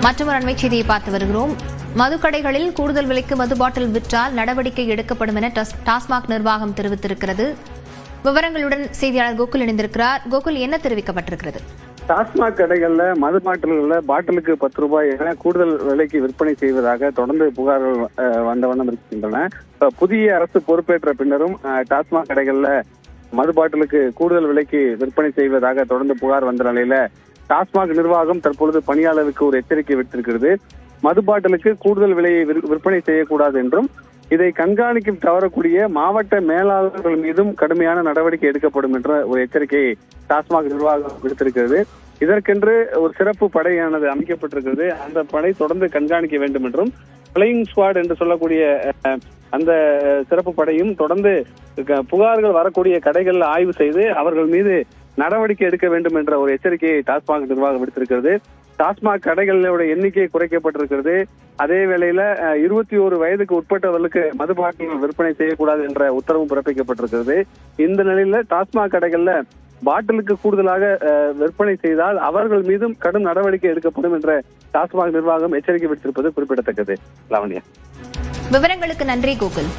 மற்றொரு அண்மை செய்தியை பார்த்து வருகிறோம். மதுக்கடைகளில் கூடுதல் விலைக்கு மது பாட்டில் விற்றால் நடவடிக்கை எடுக்கப்படும் என டாஸ்மாக் நிர்வாகம் தெரிவித்திருக்கிறது. விவரங்களுடன் செய்தியாளர் கோகுல் இணைந்திருக்கிறார். கோகுல், என்ன தெரிவிக்கப்பட்டிருக்கிறது? டாஸ்மாக் கடைகள்ல மது பாட்டிலுக்கு 10 ரூபாய் என கூடுதல் விலைக்கு விற்பனை செய்வதாக தொடர்ந்து புகார்கள் வந்த வண்ணம் இருக்கின்றன. புதிய அரசு பொறுப்பேற்ற பின்னரும் டாஸ்மாக் கடைகள்ல மது பாட்டிலுக்கு கூடுதல் விலைக்கு விற்பனை செய்வதாக தொடர்ந்து புகார் வந்த நிலையில டாஸ்மாக் நிர்வாகம் தற்பொழுது பணியாளருக்கு ஒரு எச்சரிக்கை விடுத்திருக்கிறது. மது பாட்டிலுக்கு கூடுதல் விலையை விற்பனை செய்யக்கூடாது என்றும் இதை கண்காணிக்கும் தவறக்கூடிய மாவட்ட மேலாளர்கள் மீதும் கடுமையான நடவடிக்கை எடுக்கப்படும் என்ற ஒரு எச்சரிக்கையை டாஸ்மாக் நிர்வாகம் விடுத்திருக்கிறது. இதற்கென்று ஒரு சிறப்பு படையானது அமைக்கப்பட்டிருக்கிறது. அந்த படை தொடர்ந்து கண்காணிக்க வேண்டும் என்றும் பிளையிங் ஸ்குவாட் என்று சொல்லக்கூடிய அந்த சிறப்பு படையும் தொடர்ந்து புகார்கள் வரக்கூடிய கடைகளில் ஆய்வு செய்து அவர்கள் மீது நடவடிக்கை எடுக்க வேண்டும் என்ற ஒரு எச்சரிக்கையை டாஸ்மாக் நிர்வாகம் விடுத்திருக்கிறது. டாஸ்மாக் கடைகளோட எண்ணிக்கை குறைக்கப்பட்டிருக்கிறது. அதே வேளையில 21 வயதுக்கு உட்பட்டவர்களுக்கு மது பாட்டில்கள் விற்பனை செய்யக்கூடாது என்ற உத்தரவும் பிறப்பிக்கப்பட்டிருக்கிறது. இந்த நிலையில டாஸ்மாக் கடைகள்ல பாட்டிலுக்கு கூடுதலாக விற்பனை செய்தால் அவர்கள் மீதும் கடும் நடவடிக்கை எடுக்கப்படும் என்ற டாஸ்மாக் நிர்வாகம் எச்சரிக்கை விடுத்திருப்பது குறிப்பிடத்தக்கது. லாவண்யா, விவரங்களுக்கு நன்றி கோகுல்.